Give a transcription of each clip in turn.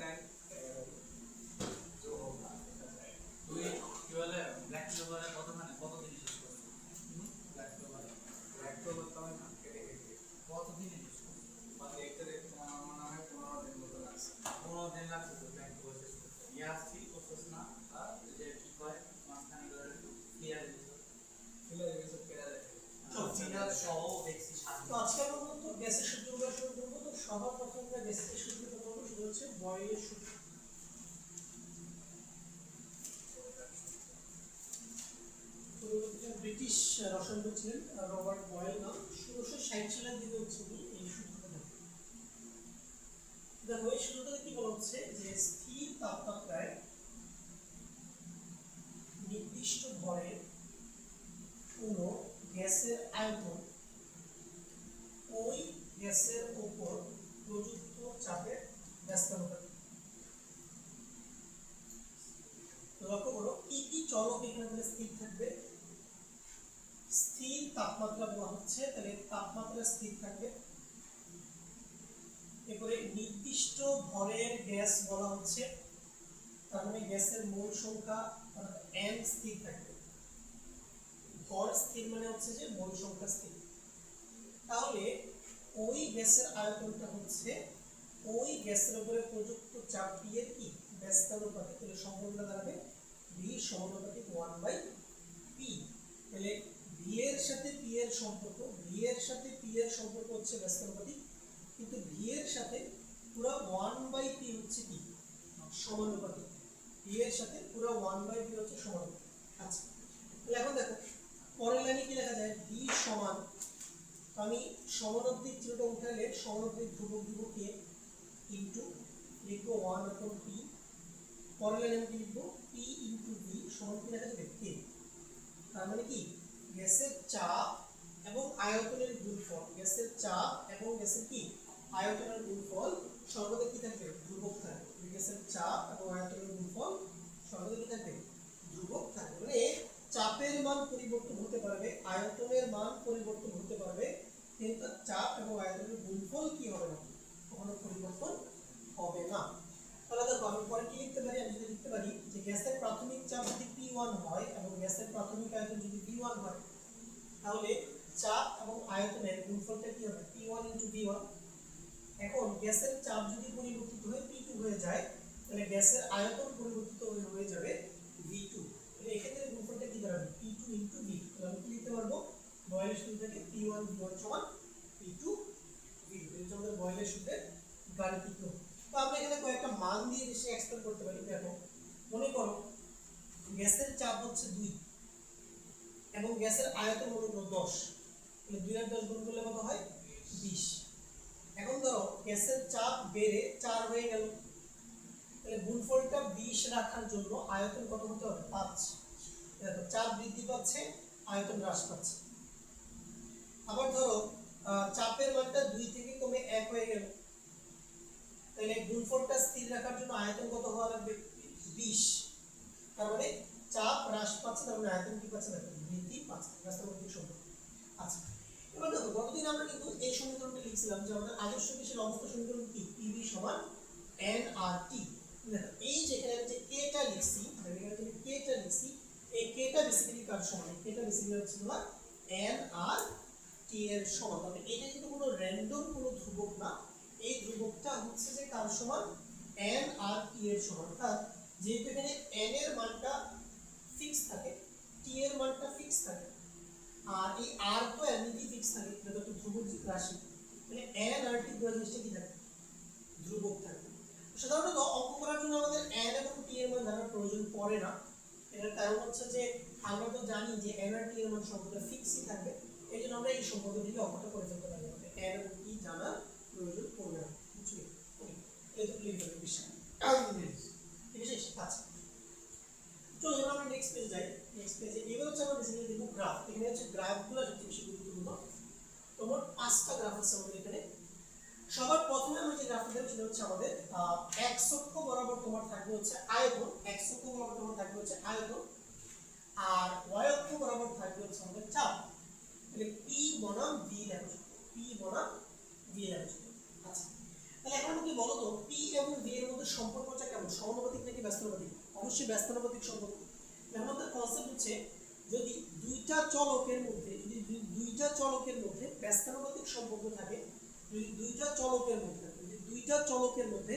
নাই তুই কি বলে ব্ল্যাক ক্লোভারে কত দিন শেষ করছিস? ব্ল্যাক ক্লোভার তো আমি কেটে কেটে কতদিন শেষ করছিস? মানে দেখতে দেখতে আমার মনে হয় 15 দিন মতো লাগছে। 15 দিন লাগছে তো ব্ল্যাক ক্লোভার শেষ করতে। আসছি করছিস না আর যে কি কয় মাঝখানে ধরে ক্লিয়ার দিছিস। ফিলার গেছে কেটে দেখে ক্লিয়ার সহ দেখছি তো আজকে আমরা কিন্তু গ্যাসের সূত্রগুলো শুরু করবো। তো সবার প্রথমে আমরা গ্যাসের সূত্রটা করবো, সেটা হচ্ছে বয়েলের সূত্র। ব্রিটিশ রসায়নবিদ ছিলেন রবার্ট বয়েল নাম। 1660 সালের দিকে হচ্ছে এই সূত্রটা দেখো। দেখো এই সূত্রটাতে কি বলা হচ্ছে যে স্থির তাপমাত্রায় নির্দিষ্ট ভরে কোনো গ্যাসের আয়তন ওই গ্যাসের উপর প্রযুক্ত চাপের ব্যস্তানুপাতিক। লক্ষ্য করো কি কি চলক এখানে স্থির থাকবে। স্থির তাপমাত্রা বলা হচ্ছে, তাহলে তাপমাত্রা স্থির থাকবে। এরপরে নির্দিষ্ট ভরের গ্যাস বলা হচ্ছে, তার মানে গ্যাসের মোল সংখ্যা n স্থির থাকবে। ভর স্থির মানে হচ্ছে যে মোল সংখ্যা স্থির। তাহলে ওই গ্যাসের আয়তনটা হচ্ছে ওই গ্যাসের উপরে প্রযুক্ত চাপ p এর কি ব্যস্তানুপাতিক। তাহলে সম্পূর্ণটা দাঁড়াবে v সমানুপাতিক 1/p। তাহলে v এর সাথে p এর সম্পর্ক, v এর সাথে p এর সম্পর্ক হচ্ছে ব্যস্তানুপাতিক, কিন্তু v এর সাথে পুরো 1/p হচ্ছে কি সমানুপাতিক। v এর সাথে পুরো 1/p হচ্ছে সমানুপাতিক। আচ্ছা, তাহলে এখন দেখো পরের লাইনে কি লেখা যায়, v সমান, আমি সমানুপাতিক চিহ্নটা উঠালে সমানুপাতিক ধ্রুবক দিব কে ইনটু লিখবো 1/p। পরের লাইনে আমি কি লিখবো p ইনটু v সমান কি লেখা যাবে কে। তার মানে কি গ্যাসের চাপ এবং আয়তনের গুণফল, গ্যাসের চাপ এবং গ্যাসের কি আয়তনের গুণফল সর্বদা কি থাকবে ধ্রুবক থাকবে। গ্যাসের চাপ এবং আয়তনের গুণফল সর্বদা কি থাকবে ধ্রুবক থাকবে। মানে চাপের মান পরিবর্তন হতে পারবে, আয়তনের মান পরিবর্তন হতে পারবে, কিন্তু চাপ এবং আয়তনের গুণফল কি হবে না, কখনো পরিবর্তন হবে না। তাহলে দেখো আমি পরে কি লিখতে পারি, আমি যদি লিখতে পারি যে গ্যাসের প্রাথমিক চাপ যদি P1 হয় এবং গ্যাসের প্রাথমিক আয়তন যদি V1 হয়, তাহলে চাপ এবং আয়তনের গুণফলটা কি হবে P1 * V1। এখন গ্যাসের চাপ যদি পরিবর্তিত হয়ে P2 হয়ে যায়, তাহলে গ্যাসের আয়তন পরিবর্তিত হয়ে যাবে V2। তাহলে এই ক্ষেত্রে গুণফলটা কি দাঁড়াবে P2 * V। তাহলে আমি কি লিখতে পারবো, বয়েলের সূত্র থেকে P1 V1 = P2 V2। এটা আমাদের বয়েলের সূত্রের গাণিতিক রূপ। তো আমরা এখানে কয়েকটা মান দিয়ে বেশি এক্সপ্লেন করতে পারি। দেখো মনে করো গ্যাসের চাপ হচ্ছে 2 এবং গ্যাসের আয়তন হলো 10, তাহলে 2 আর 10 গুণ করলে কত হয় 20। এখন ধরো গ্যাসের চাপ বেড়ে 4 হয়ে গেল, তাহলে গুণফলটা 20 রাখার জন্য আয়তন কত হতে হবে 5। দেখো চাপ বৃদ্ধি পাচ্ছে, আয়তন হ্রাস পাচ্ছে। আবার ধরো চাপের মানটা 2 থেকে কমে 1 হয়ে গেল, তাহলে গুণফলটা স্থির রাখার জন্য আয়তন কত হওয়া লাগবে 20। তার মানে চাপ হ্রাস পাচ্ছে, তার মানে আয়তন কি পাচ্ছে না বৃদ্ধি পাচ্ছে। ব্যস্তানুপাতিক সম্পর্ক। আচ্ছা, এবার দেখো গতদিন আমরা কিন্তু এই সমীকরণটা লিখছিলাম যে আমাদের আদর্শ গ্যাসের অবস্থা সমীকরণ কি PV = nRT। দেখো এই যেখানে আমি যে k টা লিখছি, এখানে যে k টা লিখছি, এই k টা বেসিক্যালি কার সমান, এই k টা বেসিক্যালি হচ্ছে তোমার nRT এর সমান। তবে এটা কিন্তু কোনো র‍্যান্ডম কোনো ধ্রুবক না, এই ধ্রুবকটা হচ্ছে যে কার সমান nRT এর সমান। অর্থাৎ যেহেতু এখানে n এর মানটা ফিক্স থাকে, t এর মানটা ফিক্স থাকে, আর এই r তো এমনিতেই ফিক্স থাকে, এটা তো ধ্রুবক রাশি, মানে nRT পুরো জিনিসটা কি থাকে ধ্রুবক থাকে। সাধারণত অঙ্ক করার জন্য আমাদের n এবং t এর মান জানার প্রয়োজন পড়ে না। এর কারণ হচ্ছে যে আমরা তো জানি যে nRT এর মান সবগুলো ফিক্সই থাকবে, এই জন্য আমরা এই সম্পর্ক দিয়ে অঙ্কটা করে ফেলতে পারি। আমাদের n এবং t জানার প্রয়োজন পড়বে না, বুঝলি? এই তো ক্লিয়ার হবে বিষয়। ঠিক আছে, আচ্ছা চলো এবার আমরা নেক্সট পেজে যাই। নেক্সট পেজে এবার হচ্ছে আমরা বেসিক্যালি দেখব গ্রাফ। এখানে হচ্ছে গ্রাফগুলো সবচেয়ে বেশি গুরুত্বপূর্ণ। তোমার 5টা গ্রাফ আছে আমাদের এখানে। সবার প্রথমে আমরা যে গ্রাফটা দেখব সেটা হচ্ছে আমাদের x অক্ষ বরাবর তোমার থাকবে হচ্ছে আয়তন, x অক্ষ বরাবর তোমার থাকবে হচ্ছে আয়তন, আর y অক্ষ বরাবর থাকবে হচ্ছে আমাদের চাপ। তাহলে p বনাম v লেখা p বনাম v লেখা। আচ্ছা, তাহলে এখন আমাকে বলো তো p এবং v এর মধ্যে মধ্যে সম্পর্কটা কেমন, সমানুপাতিক নাকি ব্যস্তানুপাতিক? অবশ্যই ব্যস্তানুপাতিক সম্পর্ক। এখন আমাদের কনসেপ্ট হচ্ছে যদি দুইটা চলকের মধ্যে ব্যস্তানুপাতিক সম্পর্ক থাকে, যদি দুইটা চলকের মধ্যে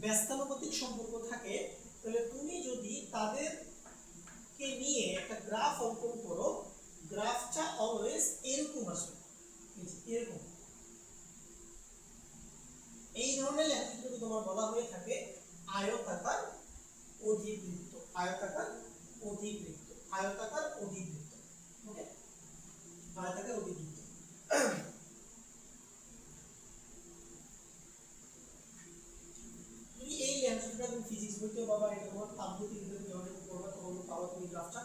ব্যস্তানুপাতিক সম্পর্ক থাকে, তাহলে তুমি যদি তাদেরকে নিয়ে একটা গ্রাফ অঙ্কন করো, গ্রাফটা অলওয়েজ এরকম আসবে, এরকম। এই ধরনের লেখাচিত্রকে তোমার বলা হয়ে থাকে আয়তাকার অধিবৃত্ত। ওকে, আয়তাকার অধিবৃত্ত। তুমি এই লেখাচিত্রটা তুমি ফিজিক্স বইতেও পাবা, এটা তোমার তাপগতির ভিতরে যখন পড়বা তখন পাবা তুমি গ্রাফটা।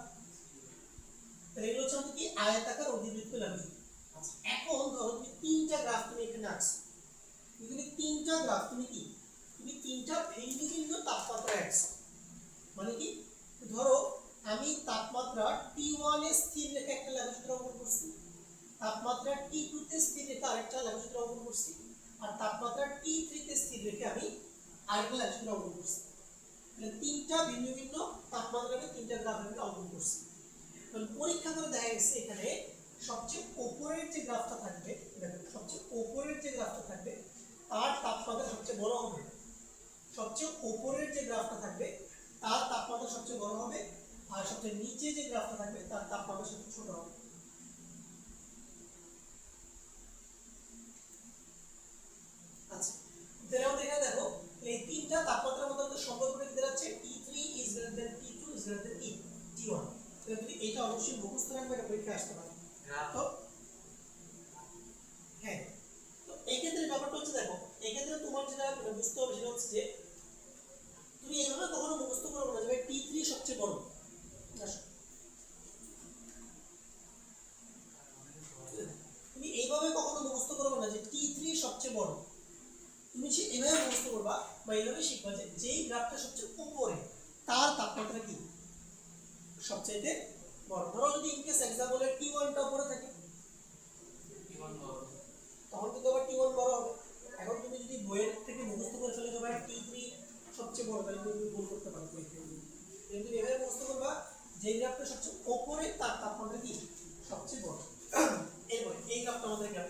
তাহলে এগুলো হচ্ছে আমাদের কি আয়তাকার অধিবৃত্ত লেখাচিত্র। আচ্ছা, এখন ধরো তুমি তিনটা গ্রাফ তুমি এখানে আঁকছো, তিনটা গ্রাফ তুমি তিনটা ভিন্ন ভিন্ন তাপমাত্রা আঁকছো। মানে কি, ধরো আমি তাপমাত্রা T1 এ স্থির রেখে একটা লেখাচিত্র অঙ্কন করছি, তাপমাত্রা T2 তে স্থির রেখে আরেকটা লেখাচিত্র অঙ্কন করছি, আর তাপমাত্রা T3 তে স্থির রেখে আমি আরেকটা লেখাচিত্র অঙ্কন করছি। মানে তিনটা ভিন্ন ভিন্ন তাপমাত্রাকে তিনটা গ্রাফ আমি অঙ্কন করছি। পরীক্ষা করে দেখা গেছে এখানে সবচেয়ে উপরের যে গ্রাফটা থাকবে, দেখো সবচেয়ে উপরের যে গ্রাফটা থাকবে তার তাপমাত্রা সবচেয়ে বড় হবে, সবচেয়ে উপরের যে গ্রাফটা থাকবে তার তাপমাত্রা সবচেয়ে বড় হবে, আর সবচেয়ে নিচে যে গ্রাফটা থাকবে তার তাপমাত্রা সবচেয়ে ছোট হবে। আচ্ছা, তাহলে আমাদের এখানে দেখো এই তিনটা তাপমাত্রার মধ্যে আমাদের সম্পর্কটা কি দাঁড়াচ্ছে, T3 is greater than T2 is greater than T1। তাহলে তুমি এটা অবশ্যই মুখস্থ রাখবে, এটা পরীক্ষায় আসতে পারে। তো হ্যাঁ, তো এই ক্ষেত্রে ব্যাপারটা হচ্ছে দেখো, এই ক্ষেত্রে তোমার যেটা বুঝতে হবে সেটা হচ্ছে যে তুমি এইভাবে কখনো মুখস্থ করবে না যে T3 সবচেয়ে বড়। তুমি এইভাবে কখনো মুখস্থ করবে না যে T3 সবচেয়ে বড়। তুমি এইভাবে মুখস্থ করবা বা এইভাবে শিখবা যে যেই গ্রাফটা সবচেয়ে উপরে তার তাপমাত্রা কি সবচেয়ে বড়। ধরো যদি ইনকেস এক্সাম্পলে T1 টা উপরে থাকে, তখন কিন্তু আবার T1 বড় হবে। এখন তুমি যদি বইয়ের থেকে মুখস্থ করে চলে যাবে T3 সবচেয়ে বড়, তাহলে তুমি ভুল করতে পারো। কিন্তু এভাবে মুখস্থ করবা যে গ্রাফটা সবচেয়ে উপরে তার তাপমাত্রা কি সবচেয়ে বড়। এরপরে এই গ্রাফটা আমাদের গ্রাফ।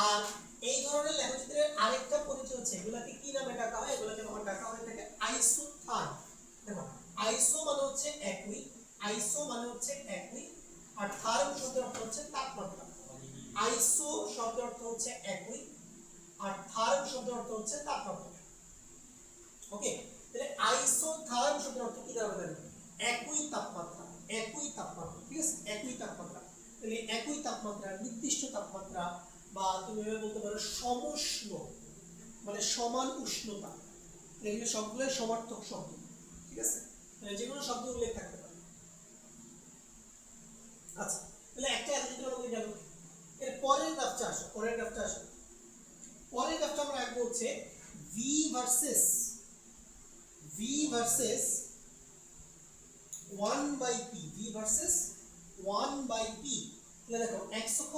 আর এই ধরনের লেখাচিত্রের আরেকটা পরিচয় হচ্ছে, এগুলাকে কি নামে ডাকা হয়, এগুলাকে আমরা ডাকা হয়ে থাকে আইসোথার্ম। দেখো আইসো মানে হচ্ছে একই, আর থার্ম শব্দের অর্থ হচ্ছে তাপমাত্রা। আইসো শব্দের অর্থ হচ্ছে একই, আর থার্ম শব্দের অর্থ হচ্ছে তাপমাত্রা। ওকে, তাহলে আইসোথার্ম শব্দের অর্থ কি দাঁড়াবে? একই তাপমাত্রা, ঠিক আছে, একই তাপমাত্রা। তাহলে একই তাপমাত্রা, নির্দিষ্ট তাপমাত্রা, বা তুমি বলতে পারো সমউষ্ণ মানে সমান উষ্ণতা, এগুলো সবগুলো সমার্থক শব্দ। ঠিক আছে, যে কোনো শব্দ উল্লেখ থাকতে পারে। আচ্ছা, তাহলে একটা এতদিন আমাদের গেল। এর পরের গ্রাফটা আসো, পরের গ্রাফটা আমরা আঁকবো হচ্ছে V versus 1/p, V versus 1/p। তাহলে দেখো x অক্ষ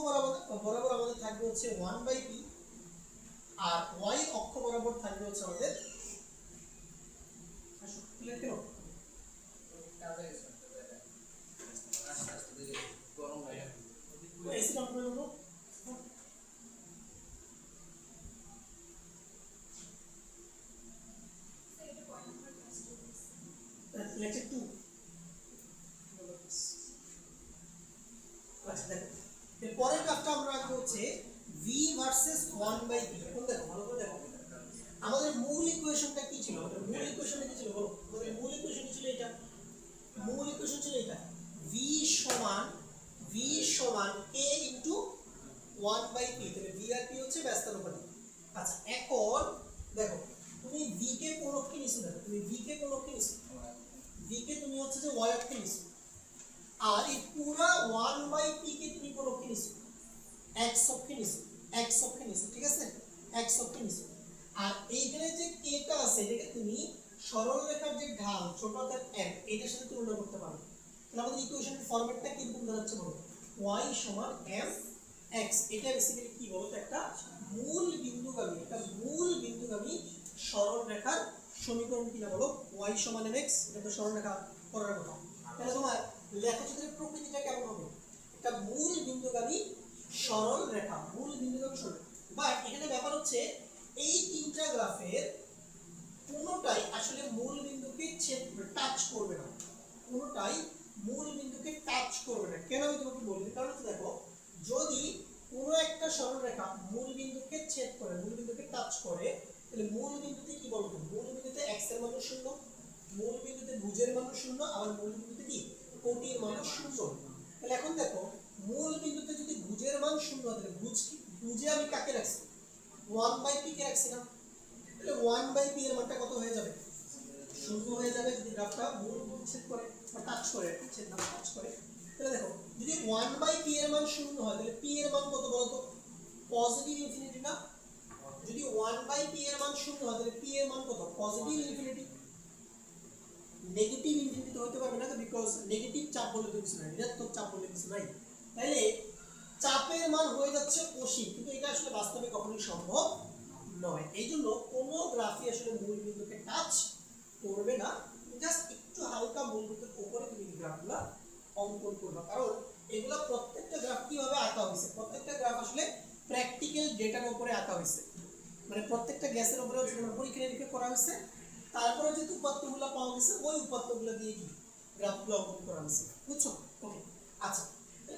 বরাবর আমাদের থাকবে হচ্ছে 1/p, আর y অক্ষ বরাবর থাকবে হচ্ছে আমাদের ক্লিয়ার কেন গরম হয়ে যাবে। এসি অন করে দেবো। লেকচার 2। আচ্ছা দেখো, এর পরের গ্রাফটা আমরা আঁকবো হচ্ছে v ভার্সেস 1/p। এখন দেখো ভালো করে দেখো, আমাদের মূল ইকুয়েশনটা কি ছিল? আমাদের মূল ইকুয়েশনটা কি ছিল বলো? আমাদের মূল ইকুয়েশন ছিল এটা, v সমান k ইনটু 1/p। তাহলে v আর p হচ্ছে ব্যস্তানুপাতিক। আচ্ছা, এখন দেখো তুমি v কে কোন অক্ষে নিছো, দেখো তুমি v কে কোন অক্ষে নিছো, v কে তুমি হচ্ছে যে y অক্ষে নিছো, আর এই পুরা 1/p কে তুমি কোন অক্ষে নিছো, x অক্ষে নিছো, ঠিক আছে, x অক্ষে নিছো। আর এইখানে যে k টা আছে এটাকে তুমি সরল রেখার যে ঢাল ছোট হাতের m এটার সাথে তুলনা করতে পারো। তাহলে আমাদের ইকুয়েশনের ফরম্যাটটা কি রকম দাঁড়াচ্ছে বলো? y সমান mx। এটা বেসিক্যালি কি বলতো, একটা মূল বিন্দুগামী সরল রেখার সমীকরণ কিনা বলো, y সমান mx, এটা তো সরলরেখা করার কথা। তাহলে তোমার লেখচিত্রের প্রকৃতিটা কেমন হবে? একটা মূল বিন্দুগামী সরল রেখা, মূল বিন্দুগামী সরল। বাট এখানে ব্যাপার হচ্ছে এই তিনটা গ্রাফের কোনোটাই আসলে মূল বিন্দুকে টাচ করবে না, কোনোটাই মূল বিন্দুকে টাচ করবে না। কেন আমি তোমাকে বলি? কারণ হচ্ছে দেখো, যদি কোনো একটা সরলরেখা মূল বিন্দুকে ছেদ করে, মূল বিন্দুকে টাচ করে, তাহলে মূল বিন্দুতে কি বলবো? মূল বিন্দুতে x এর মান 0, মূল বিন্দুতে ভুজের মান 0, আবার মূল বিন্দুতে কি কোটির মান 0। তাহলে এখন দেখো, মূল বিন্দুতে যদি ভুজের মান 0 হয়, তাহলে ভুজে আমি কাকে রাখছি? 1/p কে রাখছি না? তাহলে 1/p এর মানটা কত হয়ে যাবে? 0 হয়ে যাবে যদি গ্রাফটা মূল বিন্দু ছেদ করে বা টাচ করে, ছেদ না টাচ করে। তাহলে দেখো, যদি 1/p এর মান 0 হয়, তাহলে p এর মান কত বলো তো? পজিটিভ ইনফিনিটি না? যদি 1/p এর মান 0 হয়, তাহলে p এর মান কত? Positive infinity. নেগেটিভ ইনফিনিটি তো হতে পারবে না, বিকজ নেগেটিভ চাপ বলে তো কিছু নাই, ঋণাত্মক চাপ বলে কিছু নাই। তাইলে চাপের মান হয়ে যাচ্ছে অসীম, কিন্তু এটা আসলে বাস্তবে কখনোই সম্ভব নয়। এই জন্য কোনো গ্রাফই আসলে মূল বিন্দুকে টাচ করবে না, জাস্ট একটু হালকা মূল বিন্দুর উপরে তুমি গ্রাফগুলো অঙ্কন করবে। কারণ এগুলো প্রত্যেকটা গ্রাফ কিভাবে আঁকা হয়েছে, প্রত্যেকটা গ্রাফ আসলে প্র্যাকটিক্যাল ডেটার উপরে আঁকা হয়েছে, মানে প্রত্যেকটা গ্যাসের উপরে পরীক্ষা নিরীক্ষা করা হয়েছে, তারপরে যে উপাত্তগুলো পাওয়া গেছে ওই উপাত্তগুলো দিয়ে কি গ্রাফগুলো অঙ্কন করা হয়েছে। বুঝছো? ওকে, আচ্ছা,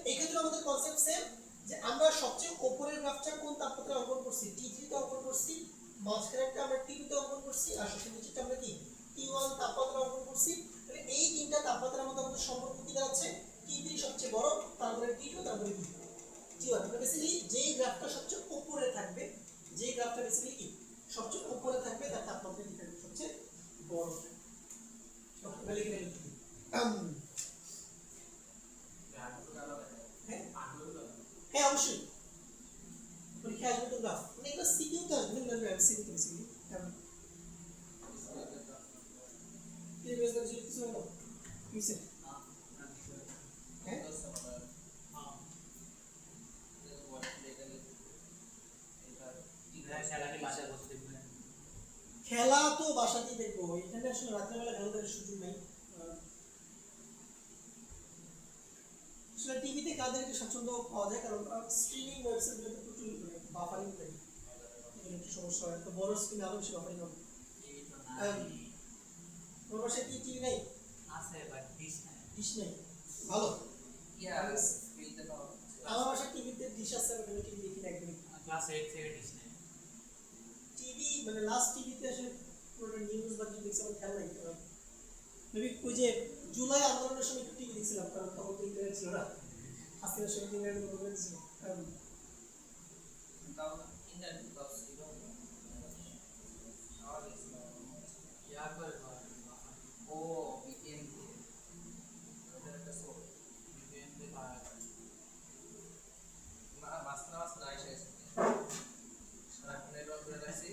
এই ক্ষেত্রে আমাদের কনসেপ্ট সেম, যে আমরা সবচেয়ে উপরের গ্রাফটা কোন তাপমাত্রায় অঙ্কন করছি? T3 তে অঙ্কন করছি, মাঝখানেরটা আমরা T2 তে অঙ্কন করছি, আর শেষের নিচেরটা আমরা কি T1 তাপমাত্রা অঙ্কন করছি। তাহলে এই তিনটা তাপমাত্রার মধ্যে আমাদের সম্পর্ক কি দাঁড়াচ্ছে? T3 সবচেয়ে বড়, তারপরে T2, তারপরে কি T1। মানে বেসিক্যালি যেই গ্রাফটা সবচেয়ে উপরে থাকবে, যেই গ্রাফটা বেসিক্যালি কি সবচেয়ে উপরে থাকবে, তার তাপমাত্রা কি থাকবে? সবচেয়ে বড়। সবচেয়ে লিখে নিন। হ্যাঁ অবশ্যই পরীক্ষা আসবে তো গ্রাফ, মানে এগুলো সিকিউ তো আসবে, এগুলো এমসিকিউ তো বেসিক্যালি। এই বেস দা কিছু হলো কিসে? হ্যাঁ খেলা তো বাসাতেই দেখবো, এখানে আসলে রাত্রেবেলা খেলা দেখার সুযোগ নেই। আসলে টিভিতে কাদের একটু স্বাচ্ছন্দ্য পাওয়া যায়, কারণ স্ট্রিমিং ওয়েবসাইটগুলোতে প্রচুর বাফারিং থাকে, একটু সমস্যা হয়। তো বড় স্ক্রিনে আরো বেশি বাফারিং হবে। ওর বাসায় কি টিভি নেই? আছে বাট ডিশ নাই। ডিশ নেই, ভালো। ফিলতে পাওয়া আমার বাসায় টিভিতে ডিশ আছে, ওখানে টিভি দেখি না একদমই। ক্লাস 8 থেকে ডিশ নাই। টিভি মানে লাস্ট টিভিতে আসলে পুরো নিউজ বা কিছু দেখছিলাম, খেয়াল নাই। মেবি ওই যে জুলাই আন্দোলনের সময় একটু টিভি দেখছিলাম, কারণ তখন তো ইন্টারনেট ছিল না, আজকে সময় ইন্টারনেট প্রবলেম ছিল। তাও ইন্টারনেট ক্লাস ছিল স্বাভাবিক ছিল। ইয়ার করে ও বিপিএন দিয়ে ওটা একটা সোর্স বিপিএন দিয়ে পাওয়া যায়। মাস্টার আইসা সারাক্ষণ নেটওয়ার্ক করে রাখছি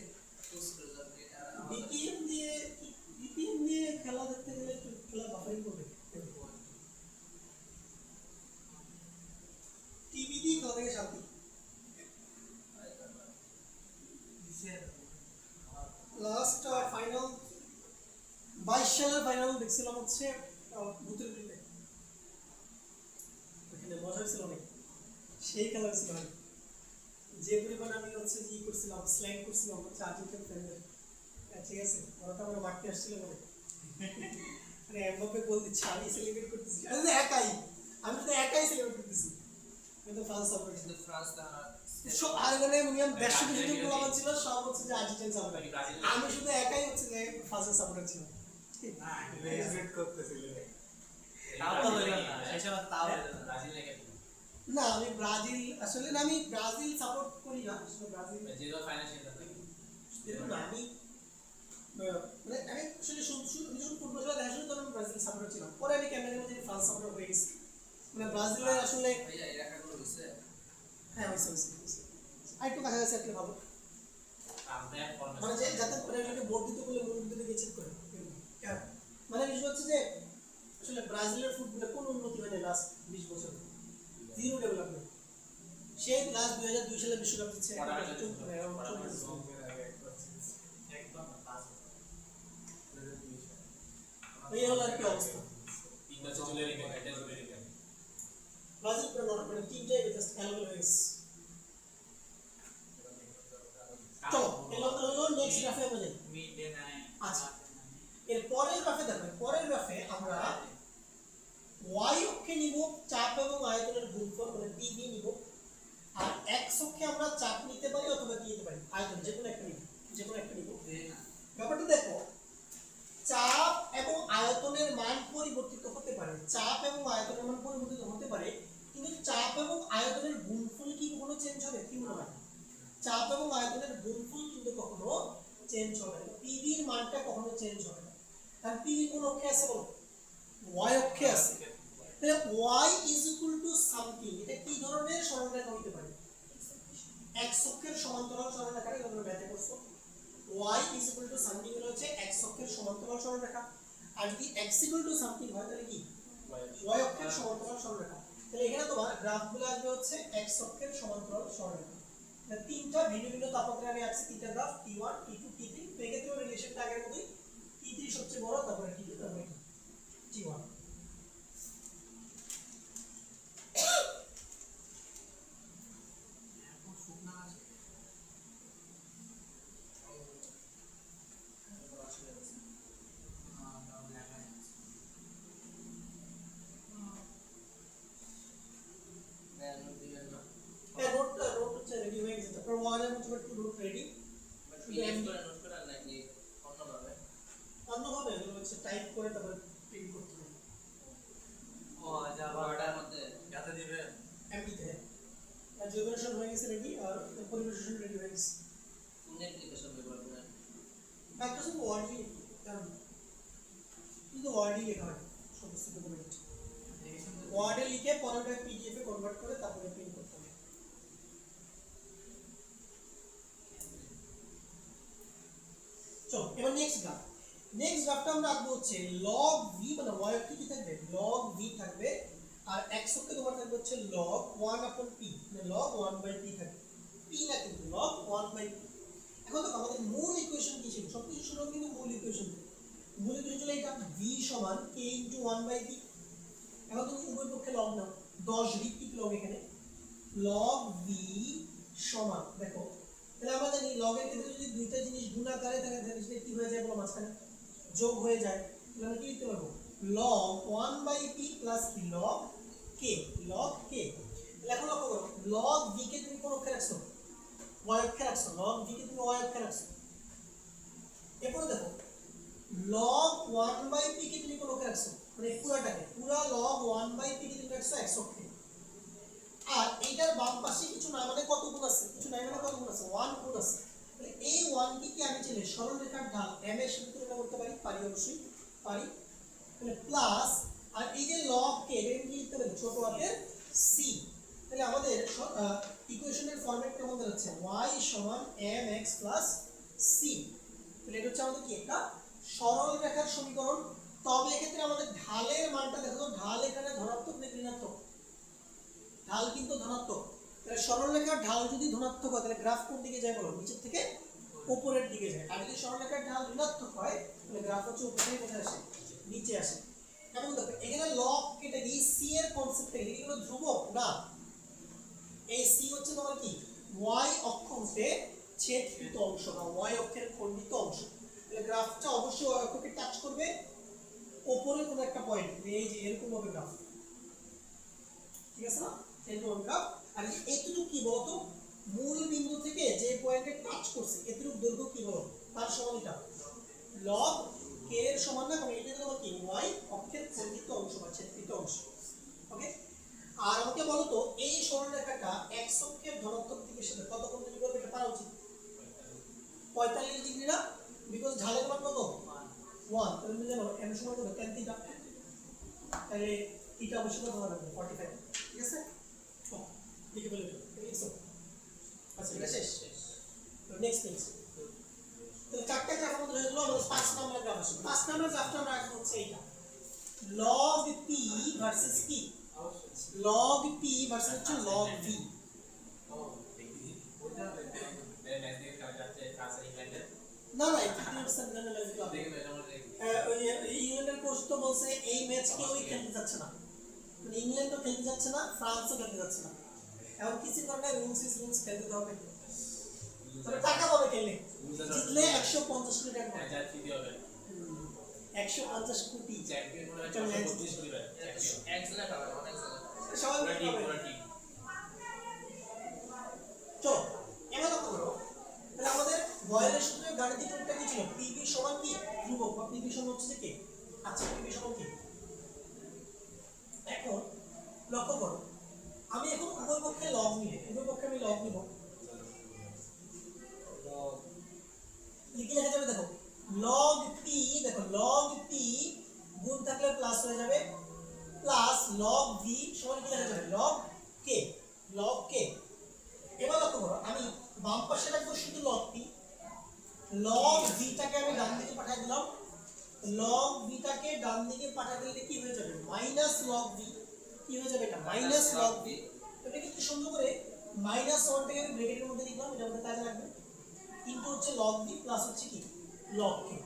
বিপিএন দিয়ে খেলা দেখতে গেলে একটু খেলা বাফারিং করবে। টিভি দিয়ে খেলা দেখে শান্তি। লাস্ট ফাইনাল 22 সালের ফাইনাল দেখছিলাম হচ্ছে ভূতের দিনে, ওখানে মজা হয়েছিল অনেক, সেই খেলা হয়েছিল। যে পরিমাণ আমি হচ্ছে ই করছিলাম, স্ল্যাং করছিলাম হচ্ছে আর্জেন্টিনা ফ্যানদের, ঠিক আছে, ওরা তো আমরা মারতে আসছিল বলে, মানে এমবাপ্পে গোল দিচ্ছে, আমি সেলিব্রেট করতেছি, আমি তো একাই সেলিব্রেট করতেছি। কিন্তু ফ্রান্স সাপোর্ট ছিল, ফ্রান্স আর এখানে মিনিমাম 150 জন গোলাম ছিল, সব হচ্ছে যে আর্জেন্টিনা সাপোর্টার, আমি শুধু একাই হচ্ছে যে ফ্রান্সের সাপোর্টার ছিল। রেসপেক্ট করতেছিলেন। তাও তো হইল না, সেই সময় তাও হইল না। ব্রাজিল লেগে না, আমি ব্রাজিল আসলে না, আমি ব্রাজিল সাপোর্ট করি না আসলে। ব্রাজিল জিরো ফাইনাল না আমি মানে আমি আসলে যখন ফুটবল খেলা দেখা শুরু করলাম, আমি ব্রাজিল সাপোর্টার ছিলাম, পরে আমি ক্যামেরার মধ্যে ফ্রান্স সাপোর্টার হয়ে গেছি। মানে ব্রাজিলের আসলে ভাইয়া এরা কাগজ হইছে। হ্যাঁ হয়েছে। আর একটু কাছাকাছি আসলে ভালো, মানে যে যাতে প্রেসিডেন্টকে ভোট দিতে বলে মূল বিন্দুতে গিয়ে চেক করে। মানে বিষয় হচ্ছে যে আসলে ব্রাজিলের ফুটবলে কোনো উন্নতি হয়নি লাস্ট 20 বছর, জিরো ডেভেলপমেন্ট। সেই লাস্ট 2002 সালে বিশ্বকাপ জিতছে, একদম এই হলো আর কি অবস্থা। তিনটা চলে রেখে এটা চলে রেখে লজিক করে নট মানে তিনটাই জাস্ট খেয়াল হয়ে গেছে। চলো এগুলো তো হলো নেক্সট গ্রাফে আমরা যাই। মিডে নাই আচ্ছা এর পরের গ্রাফে দেখো, পরের গ্রাফে আমরা y অক্ষে নিব চাপ এবং আয়তনের গুণফল মানে PV নিব, আর x অক্ষে আমরা চাপ নিতে পারি অথবা কি নিতে পারি আয়তন, যে কোনো একটা নিব, যে কোনো একটা নিব। ব্যাপারটা দেখো, চাপ এবং আয়তনের মান পরিবর্তিত হতে পারে, চাপ এবং আয়তনের মান পরিবর্তিত হতে পারে, কিন্তু চাপ এবং আয়তনের গুণফল কি কখনো চেঞ্জ হবে? কি মনে হয়? চাপ এবং আয়তনের গুণফল কিন্তু কখনো চেঞ্জ হবে না, PV এর মানটা কখনো চেঞ্জ হবে না। কারণ PV কোন অক্ষে আছে বলো? y অক্ষে আছে। তাহলে y is equal to something, এটা কি ধরনের সরলরেখা হতে পারে? x অক্ষের সমান্তরাল সরলরেখা, এটা তোমরা ব্যাখ্যা করছো। y is equal to something হলো হচ্ছে x অক্ষের সমান্তরাল সরলরেখা, আর যদি x equal to something হয় তাহলে কি y অক্ষের সমান্তরাল সরলরেখা। তাহলে এখানে তোমার গ্রাফগুলো আসবে হচ্ছে x অক্ষের সমান্তরাল সরলরেখা। তাহলে তিনটা ভিন্ন ভিন্ন তাপমাত্রায় আমি আছি তিনটা গ্রাফ T1 T2 T3, তো এক্ষেত্রে রিলেশনটা আগের মতোই, T3 সবচেয়ে বড়, তারপরে T2, তারপরে T1। এখন শুকনা আছে হ্যাঁ নোট হচ্ছে রেডি হয়ে গেছে, তারপর 1 এবং 2 নোট রেডি। অন্যভাবে এগুলো হচ্ছে টাইপ করে তারপর প্রিন্ট করতে হবে ও যা বড়টার মধ্যে যাতে দিবে এমপিতে। আর জেনারেশন হয়ে গেছে রেডি, আর পরিবেশন রেডি হয়ে গেছে। কোন অ্যাপ্লিকেশন ব্যবহার করেন? মাইক্রোসফট ওয়ার্ডই, কারণ কিন্তু ওয়ার্ডই লেখা হয় সমস্ত ডকুমেন্ট, ওয়ার্ডে লিখে পরে ওটা পিডিএফ এ কনভার্ট করে তারপরে প্রিন্ট করতে হবে। চলো এবার নেক্সট গ্রাফ। নেক্সট গ্রাফটা আমরা আঁকবো হচ্ছে log v, মানে y অক্ষে কি থাকবে log v থাকবে, আর x অক্ষে তোমার থাকবে হচ্ছে log 1/p, মানে log 1/p থাকবে, p না কিন্তু log 1/p। এখন তো আমাদের মূল ইকুয়েশন কি ছিল? সবকিছু শুরু হবে কিন্তু মূল ইকুয়েশন থেকে। মূল ইকুয়েশন ছিল এটা v সমান k * 1/p। এখন তুমি উভয় পক্ষে log নাও, 10 ঋত্বিক log এখানে log v সমান, দেখো তাহলে আমরা জানি log এর ক্ষেত্রে যদি দুইটা জিনিস গুণাকারে থাকে তাহলে সেটা কি হয়ে যায় বলো? মাঝখানে যোগ হয়ে যায়। তাহলে আমরা কি লিখতে পারবো? log 1/p প্লাস কি log k, log k। তাহলে এখন লক্ষ্য করো, log v কে তুমি কোন অক্ষে রাখছো? y অক্ষে রাখছো, log v কে তুমি y অক্ষে রাখছো। এরপর দেখো log 1/p কে তুমি কোন অক্ষে রাখছো? মানে পুরাটাকে, পুরা log 1/p কে তুমি রাখছো x অক্ষে। আর এইটার বাম পাশে কিছু না মানে কত গুণ আছে? কিছু নাই মানে কত গুণ আছে? 1 গুণ আছে। তাহলে এই 1 কে কি আমি চাইলে সরল রেখার ঢাল m এর সাথে তুলনা করতে পারি? পারি, অবশ্যই পারি। তাহলে প্লাস, আর এই যে log k এর কি লিখতে পারি? ছোট হাতের c। তাহলে আমাদের ইকুয়েশনের ফরম্যাট কেমন দাঁড়াচ্ছে? y সমান mx প্লাস c। তাহলে এটা হচ্ছে আমাদের কি একটা সরল রেখার সমীকরণ। তবে এক্ষেত্রে আমাদের ঢালের মানটা দেখো, ঢাল এখানে ধনাত্মক না ঋণাত্মক? ঢাল কিন্তু ধনাত্মক। তাহলে সরলরেখার ঢাল যদি ধনাত্মক হয় তাহলে গ্রাফ কোন দিকে যায় বলো? নিচের থেকে উপরের দিকে যায়। আর যদি সরলরেখার ঢাল ঋণাত্মক হয় তাহলে গ্রাফ হচ্ছে উপর থেকে কোথায় আসে? নিচে আসে। এবং দেখো এখানে লগ কেটে এই c এর কনসেপ্ট থেকে এগুলো ধ্রুবক না, এই c হচ্ছে তোমার কি y অক্ষে ছেদকৃত অংশ বা y অক্ষের খণ্ডিত অংশ। তাহলে গ্রাফটা অবশ্যই y অক্ষকে টাচ করবে উপরে কোন একটা পয়েন্ট, এই যে এরকম হবে গ্রাফ, ঠিক আছে না? এরকম গ্রাফ। আর এতটুকু কি বলতো? মূল বিন্দু থেকে যে পয়েন্টে টাচ করছে এতটুকু দৈর্ঘ্য কি বলো? তার সমান এটা log k এর সমান না, কারণ এটা তোমার কি y অক্ষের খণ্ডিত অংশ বা ছেদকৃত অংশ। ওকে, আর আমাকে বলো তো এই সরলরেখাটা x অক্ষের ধনাত্মক দিকের সাথে কত কোণ তৈরি করবে? এটা পারা উচিত 45 ডিগ্রি না? বিকজ ঢালের মান কত? 1। তাহলে তুমি জানো m সমান কত? tan theta. তাহলে এটা অবশ্যই কত হবে? 45। ঠিক আছে, লিখে ফেলে দিও। লিখছো? আচ্ছা এটা শেষ। নেক্সট নেক্সট তাহলে চারটা গ্রাফ আমাদের হয়ে গেল। আমরা 5 নম্বর গ্রাফ আসি। 5 নম্বর গ্রাফটা আমরা রাখবো হচ্ছে এইটা, log p ভার্সেস কি? log p ভার্সেস হচ্ছে log v। না না, এটা কি হচ্ছে? জানা লাগবে তো। ওই যে ইংল্যান্ডের কোচ তো বলছে এই ম্যাচ কেউই খেলতে যাচ্ছে না, মানে ইংল্যান্ডও খেলতে যাচ্ছে না, ফ্রান্সও খেলতে যাচ্ছে না। এখন কিছু কারণে রুলস ইজ রুলস, খেলতে তো হবে। তবে টাকা পাবে খেললে, জিতলে 150 কোটি টাকা পাবে। 150 কোটি চ্যাম্পিয়ন হলে 125 কোটি টাকা এক জায়গায় পাবে, অনেক জায়গায় সবাই মিলে পাবে। চলো এবার লক্ষ্য করো, তাহলে আমাদের বয়েলের সূত্রে গাণিতিক রূপটা কি ছিল? পিভি সমান কি ধ্রুবক, বা পিভি সমান হচ্ছে কি? আচ্ছা পিভি সমান কি? এখন লক্ষ্য করো, আমি এখন উভয় পক্ষে লব নিব, উভয় পক্ষে আমি লব নিব, লিখে লেখা যাবে দেখো লগ টি, দেখো লগ টি গুণ থাকলে প্লাস হয়ে যাবে, প্লাস লগ ভি সমান কি লেখা যাবে? লগ কে, লগ কে। এবার লক্ষ্য করো, আমি বাম পাশে রাখবো শুধু লগ টি, লগ ভিটাকে আমি ডান দিকে পাঠিয়ে দিলাম, লগ ভিটাকে ডান দিকে পাঠিয়ে দিলে কি হয়ে যাবে? Minus log V. কি হয়ে যাবে এটা? Minus log V. এটা কিন্তু সুন্দর করে মাইনাস 1 টাকে আমি ব্র্যাকেটের মধ্যে লিখলাম, এটা আমাদের কাজে লাগবে। কিন্তু হচ্ছে লগ ভি প্লাস হচ্ছে কি লগ কে।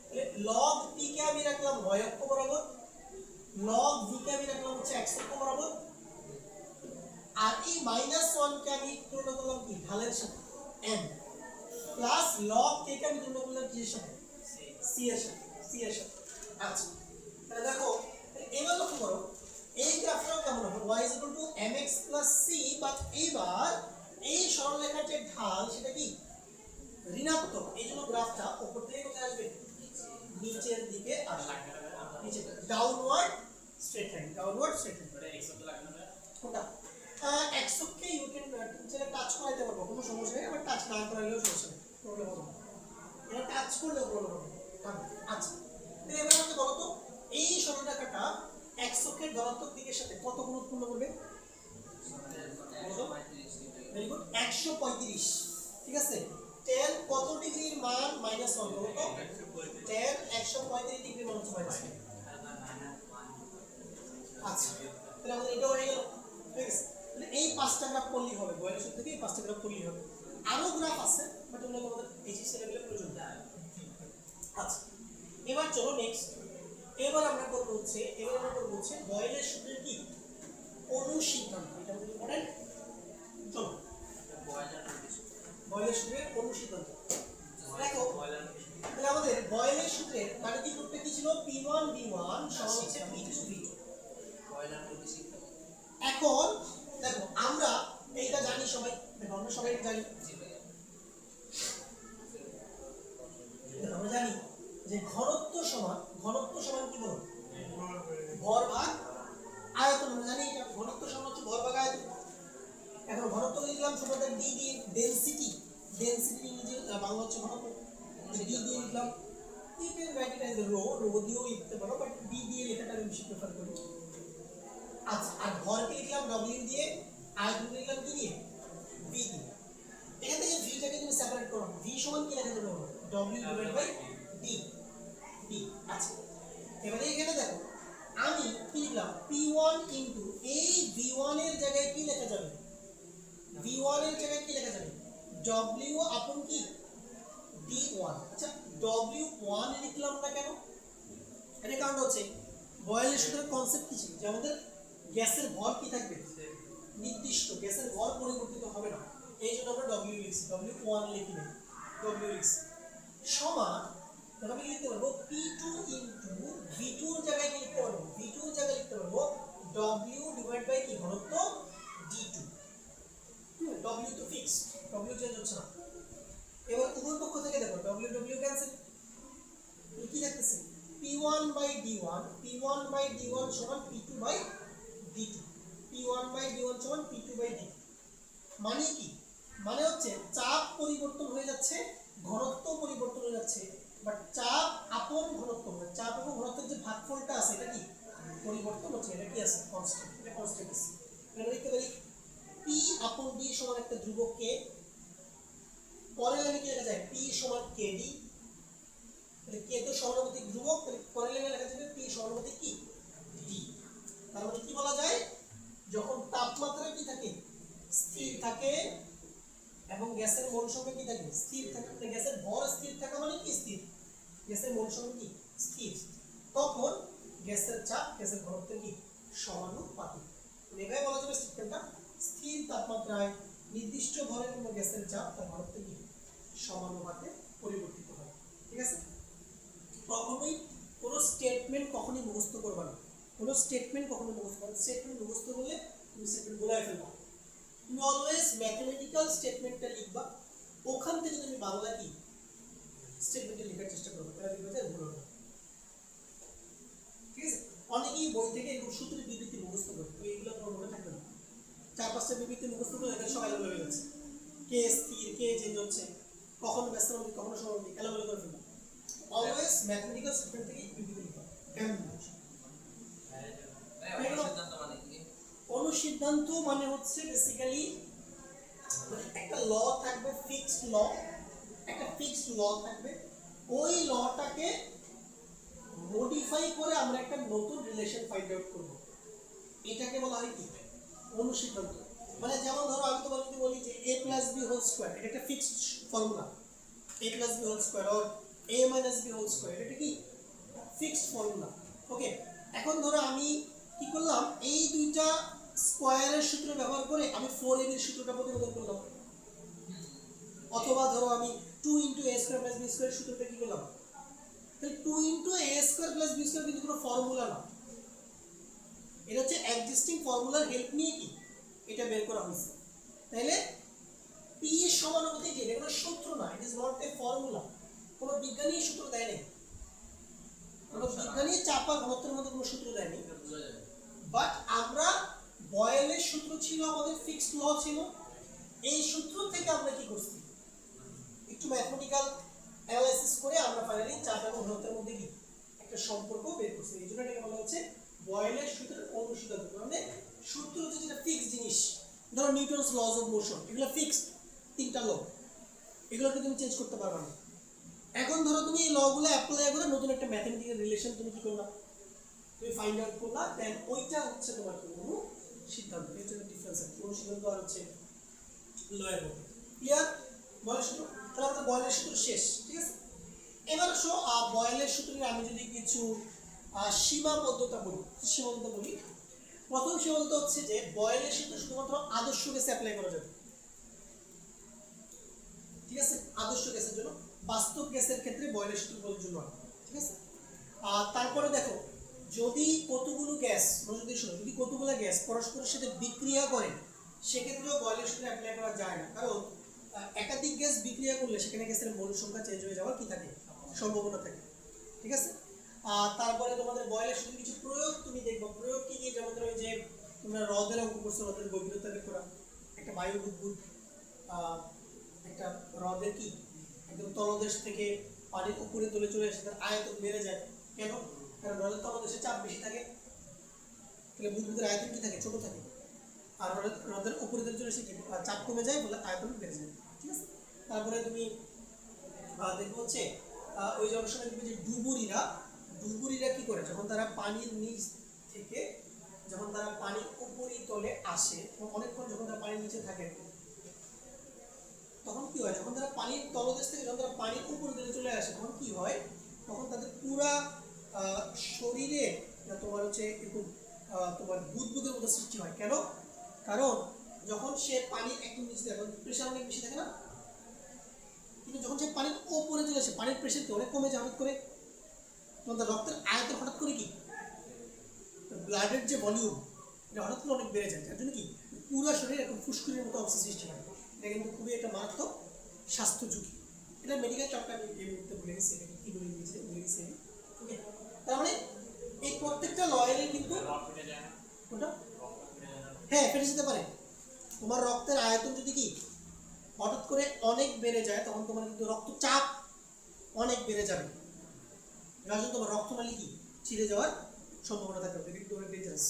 তাহলে লগ পি কে আমি রাখলাম y অক্ষ বরাবর, লগ ভি কে আমি রাখলাম হচ্ছে x অক্ষ বরাবর, আর এই মাইনাস 1 কে আমি তুলনা করলাম কি ঢালের সাথে n, প্লাস লগ কে কে আমি তুলনা করলাম কি এর সাথে? c এর সাথে, c এর সাথে। আচ্ছা তাহলে দেখো এবার লক্ষ্য করো এই গ্রাফটাও কেমন হবে? y mx c, বাট এইবার এই সরলরেখার যে ঢাল সেটা কি ঋণাত্মক, এই জন্য গ্রাফটা উপর থেকে কোথায় আসবে? নিচের দিকে আসবে, নিচে downward straight line, downward straight line. এটা এক্স অক্ষে লাগবে না? কোনটা? x অক্ষে ইউ ক্যান টিচারে টাচ করাইতে পারবো, কোনো সমস্যা নেই, আবার টাচ না করাইলেও সমস্যা নেই, প্রবলেম হবে না, এটা টাচ করলেও প্রবলেম হবে না। আচ্ছা তো এবার আমাকে বলো তো এই সরলরেখাটা x অক্ষের ধনাত্মক দিকের সাথে কত কোণ উৎপন্ন করবে? Very good, 135। ঠিক আছে, tan কত ডিগ্রির মান -1 বলো তো? tan 135 ডিগ্রি মান হচ্ছে -1। আচ্ছা তাহলে আমাদের এটা হয়ে গেল। ঠিক আছে, তাহলে এই পাঁচটা গ্রাফ করলেই হবে, বয়েলের সূত্র থেকে এই পাঁচটা গ্রাফ করলেই হবে। আরো গ্রাফ আছে বাট ওগুলো আমাদের এইচএসসি লেভেলে প্রয়োজন নেই। আচ্ছা এবার চলো নেক্সট, এবার আমরা করব হচ্ছে বয়েলের সূত্রের কি অনুসিদ্ধান্ত, এটা বলি পড়েন। চলো বয়েলের সূত্রের অনুসিদ্ধান্ত দেখো, তাহলে আমাদের বয়েলের সূত্রের গাণিতিক রূপটা কি ছিল? p1 v1 সমান হচ্ছে p2 v2। এখন দেখো আমরা এইটা জানি সবাই, দেখো আমরা সবাই জানি, আমরা জানি যে ঘনত্ব সমান কি বলো? ভর ভাগ আয়তন। আমরা জানি এটা ঘনত্ব সমান হচ্ছে ভর ভাগ আয়তন। এখন ঘনত্ব লিখলাম ছোটদের d দিয়ে, ডেনসিটি ইংরেজি বাংলা হচ্ছে ঘনত্ব, d দিয়ে লিখলাম। you can write it as rho দিয়েও লিখতে পারো, বাট d দিয়ে লেখাটা আমি বেশি প্রেফার করি। আচ্ছা আর ভরকে লিখলাম w দিয়ে, আয়তন লিখলাম কি দিয়ে? v দিয়ে। এখান থেকে v টাকে তুমি সেপারেট করো, v সমান কি লেখা যাবে? w divide by d। আচ্ছা এবারে এখানে দেখো আমি কি লিখলাম? p1 ইনটু এই v1 এর জায়গায় কি লেখা যাবে? v1 এর জায়গায় কি লেখা যাবে? w আপন কি d1। আচ্ছা w1 লিখলাম না কেন? এর কারণ হচ্ছে বয়েলের সূত্রের কনসেপ্ট কি ছিল? যে আমাদের গ্যাসের ভর কি থাকবে? নির্দিষ্ট, গ্যাসের ভর পরিবর্তিত হবে না, এই জন্য আমরা w লিখছি, w1 লিখি না, w লিখছি। সমান তাহলে আমি লিখতে পারবো p2 ইনটু v2 এর জায়গায় কি লিখতে পারবো? v2 এর জায়গায় লিখতে পারবো w ডিভাইড বাই কি ঘনত্ব d2। w তো ফিক্সড, w চেঞ্জ হচ্ছে না। এবার উভয় পক্ষ থেকে দেখো w ক্যান্সেল, কি থাকতেছে? p1 বাই d1 সমান p2 by d2, p1 by d1 সমান p2 বাই d2। মানে কি? মানে হচ্ছে চাপ পরিবর্তন হয়ে যাচ্ছে, ঘনত্ব পরিবর্তন হয়ে যাচ্ছে, বাট চাপ আপন ঘনত্ব, মানে চাপ এবং ঘনত্বের যে ভাগফলটা আছে এটা কি পরিবর্তন হচ্ছে, এটা কি আছে? কনস্ট্যান্ট, এটা কনস্ট্যান্ট আছে। আমরা লিখতে পারি p আপন d সমান একটা ধ্রুবক k, পরের লাইনে কি লেখা যায়? p সমান kd, তাহলে k তো সমানুপাতিক ধ্রুবক, তাহলে পরের লাইনে লেখা যাবে p সমানুপাতিক কি d। তার মানে কি বলা যায়? যখন তাপমাত্রা কি থাকে? স্থির থাকে, এবং গ্যাসের মোল সংখ্যা কি থাকে? স্থির থাকে। মানে গ্যাসের ভর স্থির থাকা মানে কি স্থির, গ্যাসের মোল সংখ্যা কি স্থির, তখন গ্যাসের চাপ গ্যাসের ঘনত্বের কি সমানুপাতিক। এভাবে বলা যাবে স্টেটমেন্টটা, স্থির তাপমাত্রায় নির্দিষ্ট ভরের কোনো গ্যাসের চাপ তার ঘনত্বের কি সমানুপাতে পরিবর্তিত হয়। ঠিক আছে, কখনোই কোনো স্টেটমেন্ট কখনোই মুখস্থ করবে না, কোনো স্টেটমেন্ট কখনো মুখস্থ করবে, স্টেটমেন্ট মুখস্থ করলে তুমি স্টেটমেন্ট বলে ফেলবা। তুমি অলওয়েজ ম্যাথমেটিক্যাল স্টেটমেন্টটা লিখবা, ওখান থেকে তুমি বাংলা কি স্টেটমেন্টটা লেখার চেষ্টা করবে, তাহলে দেখবে যে ভুল হবে। ঠিক আছে, অনেকেই বই থেকে এরকম সূত্রের বিবৃতি মুখস্থ করে, তো এইগুলো তোমার মনে থাকবে না। 4-5টা বিবৃতি মুখস্থ করে এটা সব এলোমেলো হয়ে যাচ্ছে, কে স্থির কে চেঞ্জ হচ্ছে, কখনো ব্যস্ত হবে কখনো সমানুপাতিক, এলোমেলো করে ফেলবে। অলওয়েজ ম্যাথমেটিক্যাল স্টেটমেন্ট থেকে বিবৃতি লিখবা। কেমন সিদ্ধান্ত মানে কি? অনুসিদ্ধান্ত মানে হচ্ছে বেসিক্যালি একটা ল থাকবে, ফিক্সড ল, একটা ফিক্সড ল থাকবে, ওই লটাকে মডিফাই করে আমরা একটা নতুন রিলেশন ফাইন্ড আউট করব, এটাকে বলা হয় কি অনুসিদ্ধান্ত। মানে যেমন ধরো আমি তোমাকে যদি বলি যে a + b হোল স্কয়ার, এটা একটা fixed formula, a + b whole square or a - b whole square, এটা কি ফিক্সড ফর্মুলা। ওকে, এখন ধরো আমি কি করলাম, এই দুইটা স্কয়ারের সূত্র ব্যবহার করে আমি 4ab এর সূত্রটা প্রতিপাদন করলাম, অথবা ধরো আমি 2 * a² + b² সূত্রটা কি করলাম, তাহলে 2 * a² + b² কিন্তু কোনো ফর্মুলা না, এটা হচ্ছে এক্সিস্টিং ফর্মুলার হেল্প নিয়ে কি এটা বের করা হয়েছে। তাহলে p এর সমানুপাতিক এটা কোনো সূত্র না, it is not a formula, কোনো বিজ্ঞানী সূত্র দেয় নাই, কোনো বিজ্ঞানী চাপ আর ঘনত্বের মধ্যে কোনো সূত্র দেয়নি। বোঝা যাবে। বাট আমরা বয়েলের সূত্র ছিল, আমাদের ফিক্সড ল ছিল, এই সূত্র থেকে আমরা কি করছি একটু ম্যাথমেটিক্যাল অ্যানালাইসিস করে আমরা ফাইনালি চাপ এবং ঘনত্বের মধ্যে কি একটা সম্পর্ক বের করছি। এই জন্য এটাকে বলা হচ্ছে বয়েলের সূত্রের অনুসিদ্ধান্ত। মানে সূত্র হচ্ছে যেটা ফিক্সড জিনিস, ধরো নিউটনস লজ অফ মোশন, এগুলো ফিক্সড, তিনটা ল, এগুলোকে তুমি চেঞ্জ করতে পারবে না। এখন ধরো তুমি এই লগুলো অ্যাপ্লাই করে নতুন একটা ম্যাথমেটিক্যাল রিলেশন তুমি কি করলা, তুমি ফাইন্ড আউট করলা, দেন ওইটা হচ্ছে তোমার কি অনুসিদ্ধান্ত। এটা হচ্ছে ডিফারেন্স, অনুসিদ্ধান্ত আর হচ্ছে লয়ের মধ্যে। ক্লিয়ার? বয়েলের সূত্র, তাহলে আমাদের বয়েলের সূত্র শেষ। ঠিক আছে, এবার আসো বয়েলের সূত্রে আমি যদি কিছু সীমাবদ্ধতা বলি, সীমাবদ্ধতা বলি, প্রথম সীমাবদ্ধতা হচ্ছে যে বয়েলের সূত্র শুধুমাত্র আদর্শ গ্যাসে অ্যাপ্লাই করা যাবে। ঠিক আছে, আদর্শ গ্যাসের জন্য, বাস্তব গ্যাসের ক্ষেত্রে বয়েলের সূত্র প্রযোজ্য নয়। ঠিক আছে, তারপরে দেখো যদি কতগুলো গ্যাস, যদি কতগুলো গ্যাস পরস্পরের সাথে বিক্রিয়া করে সেক্ষেত্রেও বয়েলের সূত্র অ্যাপ্লাই করা যায় না, কারণ একাধিক গ্যাস বিক্রিয়া করলে সেখানে গ্যাসের মোল সংখ্যা চেঞ্জ হয়ে যাওয়ার কি থাকে সম্ভাবনা থাকে। ঠিক আছে, তারপরে তোমাদের বয়েলের সূত্রে কিছু প্রয়োগ তুমি দেখবো, প্রয়োগ কি কি, যেমন ধরো যে তোমরা হ্রদের অঙ্ক করছো, হ্রদের গভীরতা বের করা, একটা বায়ু বুদবুদ একটা হ্রদের কি একদম তলদেশ থেকে পানির উপরে তুলে চলে আসে, তার আয়তন বেড়ে যায়। কেন? কারণ হ্রদের তলদেশে চাপ বেশি থাকে, তাহলে বুদবুদের আয়তন কি থাকে ছোট থাকে, আর হ্রদের উপরে তুলে চলে এসে চাপ কমে যায় বলে আয়তন বেড়ে যায়। ঠিক আছে, তারপরে তুমি দেখবো হচ্ছে ওই যে অনেক সময় দেখবে যে ডুবুরিরা কি করে, যখন তারা পানির নিচ থেকে যখন তারা পানির উপরিতলে আসে, অনেকক্ষণ যখন তারা পানির নিচে থাকে তখন কি হয়, যখন তারা পানির তলদেশ থেকে যখন তারা পানির উপরিতলে চলে আসে তখন কি হয়, তখন তাদের পুরা শরীরে তোমার হচ্ছে একটু তোমার বুদবুদের মতো সৃষ্টি হয়। কেন? কারণ যখন সে পানির একটু নিচে থাকে প্রেশার অনেক বেশি থাকে না, কিন্তু যখন সে পানির উপরে চলে আসে পানির প্রেশারকে অনেক কমে যায়, হঠাৎ করে তখন তার রক্তের আয়তন হঠাৎ করে কি ব্লাডের যে ভলিউম এটা হঠাৎ করে অনেক বেড়ে যায়, যার জন্য কি পুরো শরীরে এরকম ফুসকুড়ির মতো অবস্থা সৃষ্টি হয়। এটা কিন্তু খুবই একটা মারাত্মক স্বাস্থ্য ঝুঁকি। এটা মেডিকেল টার্মটা আমি এই মুহূর্তে ভুলে গেছি, এটা কি বলে গেছি। ওকে, তার মানে এই প্রত্যেকটা লয়ের কিন্তু কোনটা হ্যাঁ ফেটে যেতে পারে। তোমার রক্তের আয়তন যদি কি হঠাৎ করে অনেক বেড়ে যায় তখন তোমার কিন্তু রক্তচাপ অনেক বেড়ে যাবে, যার জন্য তোমার রক্তনালী কি ছিঁড়ে যাওয়ার সম্ভাবনা থাকে, এটা কিন্তু অনেক ডেঞ্জারাস।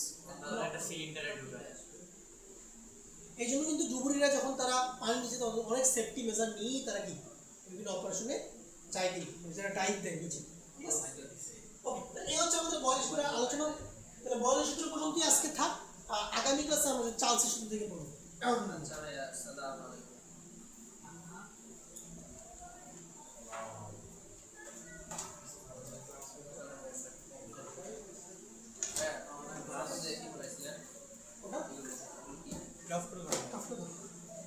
এই জন্য কিন্তু ডুবুরিরা যখন তারা পানির নিচে তখন অনেক সেফটি মেজার নিয়েই তারা কি বিভিন্ন অপারেশনে যায়, কি যারা ডাইভ দেয় নিচে। ঠিক আছে, ওকে, এই হচ্ছে আমাদের বয়েলের সূত্রের আলোচনা। তাহলে বয়েলের সূত্র পর্যন্তই আজকে থাক, আগামী ক্লাসে আমরা চার্লসের সূত্র থেকে পড়ব। আচ্ছা ভাইয়া, আসসালামু আলাইকুম।